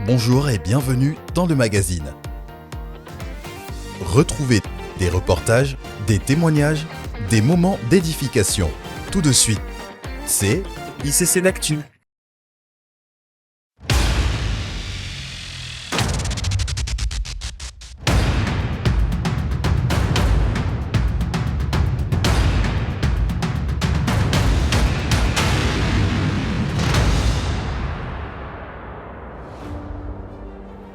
Bonjour et bienvenue dans le magazine. Retrouvez des reportages, des témoignages, des moments d'édification. Tout de suite, c'est ICC d'Actu.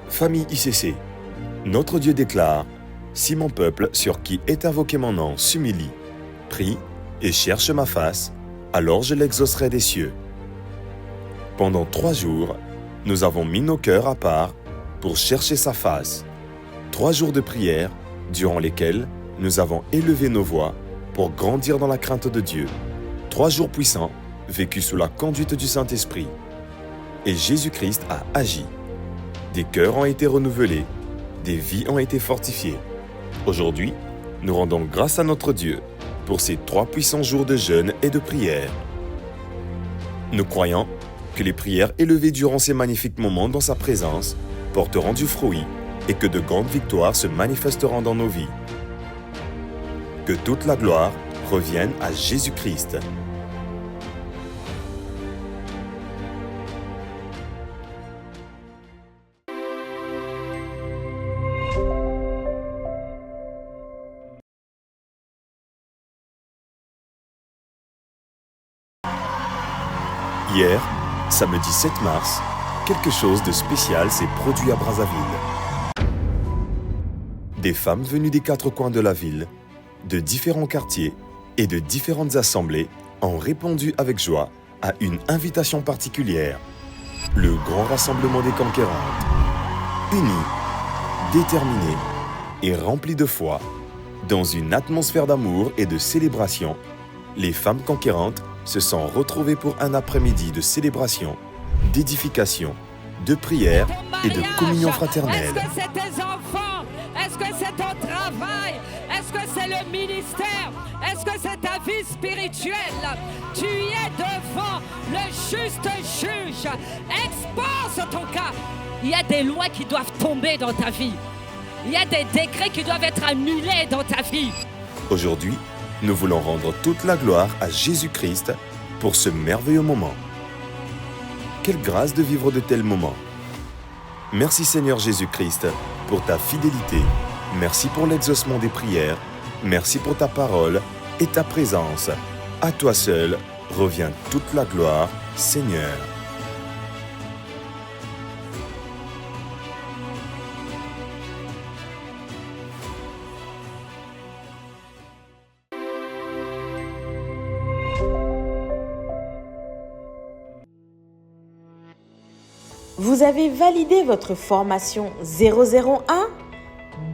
Famille ICC, notre Dieu déclare, si mon peuple sur qui est invoqué mon nom s'humilie, prie et cherche ma face, alors je l'exaucerai des cieux. Pendant 3 jours, nous avons mis nos cœurs à part pour chercher sa face. 3 jours de prière durant lesquels nous avons élevé nos voix pour grandir dans la crainte de Dieu. 3 jours puissants vécus sous la conduite du Saint-Esprit. Et Jésus-Christ a agi. Des cœurs ont été renouvelés, des vies ont été fortifiées. Aujourd'hui, nous rendons grâce à notre Dieu pour ces 3 puissants jours de jeûne et de prière. Nous croyons que les prières élevées durant ces magnifiques moments dans sa présence porteront du fruit et que de grandes victoires se manifesteront dans nos vies. Que toute la gloire revienne à Jésus-Christ. Hier, samedi 7 mars, quelque chose de spécial s'est produit à Brazzaville. Des femmes venues des 4 coins de la ville, de différents quartiers et de différentes assemblées ont répondu avec joie à une invitation particulière. Le grand rassemblement des conquérantes. Unies, déterminées et remplies de foi, dans une atmosphère d'amour et de célébration, les femmes conquérantes se sont retrouvés pour un après-midi de célébration, d'édification, de prière et de communion fraternelle. Est-ce que c'est tes enfants? Est-ce que c'est ton travail? Est-ce que c'est le ministère? Est-ce que c'est ta vie spirituelle? Tu es devant le juste juge. Expose ton cas. Il y a des lois qui doivent tomber dans ta vie. Il y a des décrets qui doivent être annulés dans ta vie. Aujourd'hui, nous voulons rendre toute la gloire à Jésus-Christ pour ce merveilleux moment. Quelle grâce de vivre de tels moments. Merci Seigneur Jésus-Christ pour ta fidélité. Merci pour l'exaucement des prières. Merci pour ta parole et ta présence. À toi seul revient toute la gloire, Seigneur. Vous avez validé votre formation 001?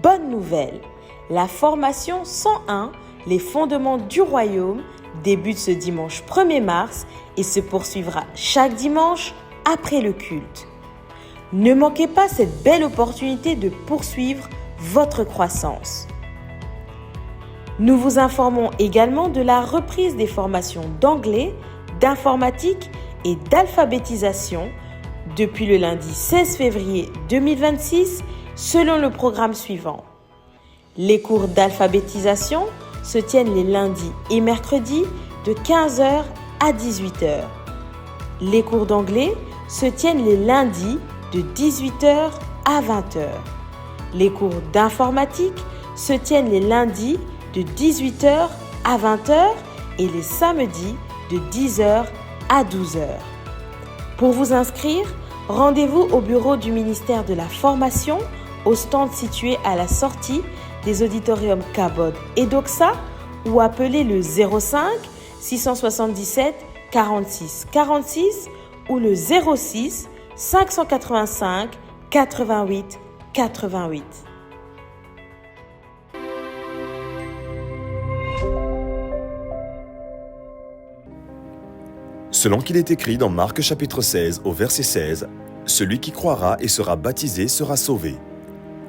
Bonne nouvelle! La formation 101, les fondements du royaume, débute ce dimanche 1er mars et se poursuivra chaque dimanche après le culte. Ne manquez pas cette belle opportunité de poursuivre votre croissance. Nous vous informons également de la reprise des formations d'anglais, d'informatique et d'alphabétisation depuis le lundi 16 février 2026 selon le programme suivant. Les cours d'alphabétisation se tiennent les lundis et mercredis de 15h à 18h. Les cours d'anglais se tiennent les lundis de 18h à 20h. Les cours d'informatique se tiennent les lundis de 18h à 20h et les samedis de 10h à 12h. Pour vous inscrire, rendez-vous au bureau du ministère de la Formation, au stand situé à la sortie des auditoriums Cabod et Doxa ou appelez le 05 677 46 46 ou le 06 585 88 88. Selon qu'il est écrit dans Marc chapitre 16 au verset 16, « Celui qui croira et sera baptisé sera sauvé ».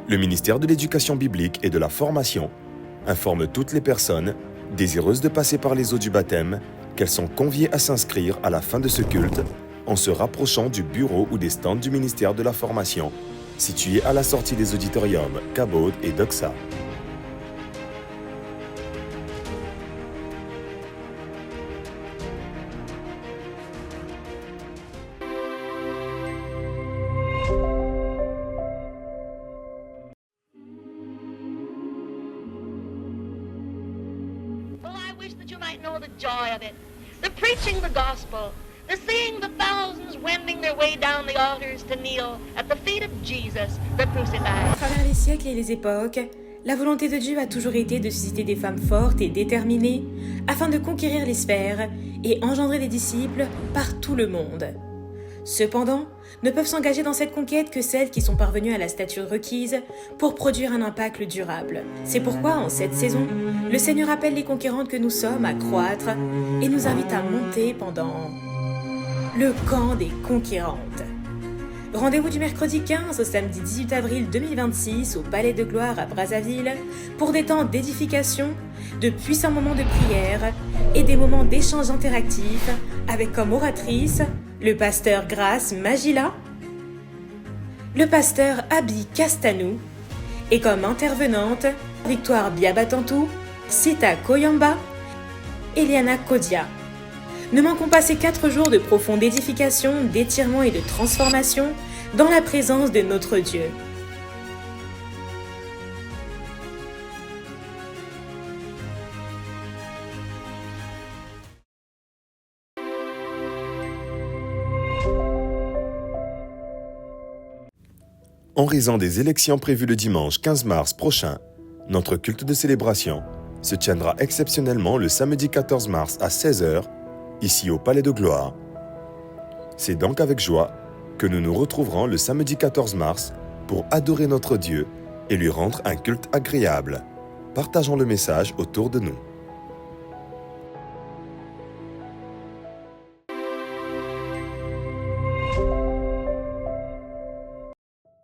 Le ministère de l'Éducation biblique et de la formation informe toutes les personnes désireuses de passer par les eaux du baptême qu'elles sont conviées à s'inscrire à la fin de ce culte en se rapprochant du bureau ou des stands du ministère de la Formation, situés à la sortie des auditoriums Cabot et Doxa. Oh, I wish that you might know the joy of it. The preaching the gospel, the seeing the thousands wending their way down the altars to kneel at the feet of Jesus, the crucified. À travers les siècles et les époques, la volonté de Dieu a toujours été de susciter des femmes fortes et déterminées afin de conquérir les sphères et engendrer des disciples par tout le monde. Cependant, ne peuvent s'engager dans cette conquête que celles qui sont parvenues à la stature requise pour produire un impact durable. C'est pourquoi, en cette saison, le Seigneur appelle les conquérantes que nous sommes à croître et nous invite à monter pendant le camp des conquérantes. Rendez-vous du mercredi 15 au samedi 18 avril 2026 au Palais de Gloire à Brazzaville pour des temps d'édification, de puissants moments de prière et des moments d'échange interactifs avec comme oratrice le pasteur Grace Magila, le pasteur Abi Castanou et comme intervenante Victoire Biabatantou, Sita Koyamba et Liana Kodia. Ne manquons pas ces 4 jours de profonde édification, d'étirement et de transformation dans la présence de notre Dieu. En raison des élections prévues le dimanche 15 mars prochain, notre culte de célébration se tiendra exceptionnellement le samedi 14 mars à 16h, ici au Palais de Gloire. C'est donc avec joie que nous nous retrouverons le samedi 14 mars pour adorer notre Dieu et lui rendre un culte agréable. Partageons le message autour de nous.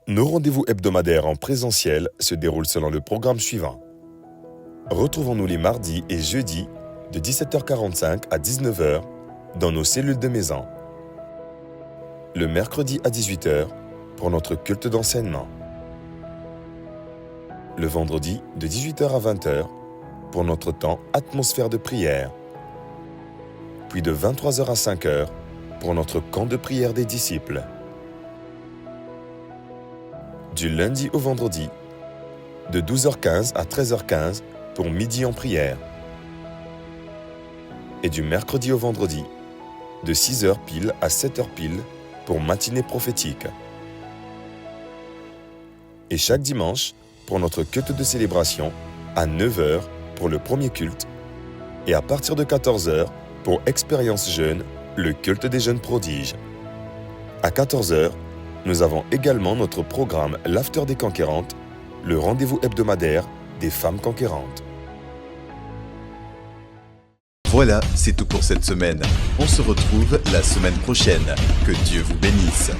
Nos rendez-vous hebdomadaires en présentiel se déroulent selon le programme suivant. Retrouvons-nous les mardis et jeudis de 17h45 à 19h dans nos cellules de maison. Le mercredi à 18h pour notre culte d'enseignement. Le vendredi de 18h à 20h pour notre temps atmosphère de prière. Puis de 23h à 5h pour notre camp de prière des disciples. Du lundi au vendredi, de 12h15 à 13h15 pour midi en prière. Et du mercredi au vendredi, de 6h pile à 7h pile pour matinée prophétique. Et chaque dimanche, pour notre culte de célébration, à 9h pour le premier culte, et à partir de 14h pour Expérience Jeune, le culte des jeunes prodiges. À 14h, nous avons également notre programme L'After des Conquérantes, le rendez-vous hebdomadaire des femmes conquérantes. Voilà, c'est tout pour cette semaine. On se retrouve la semaine prochaine. Que Dieu vous bénisse.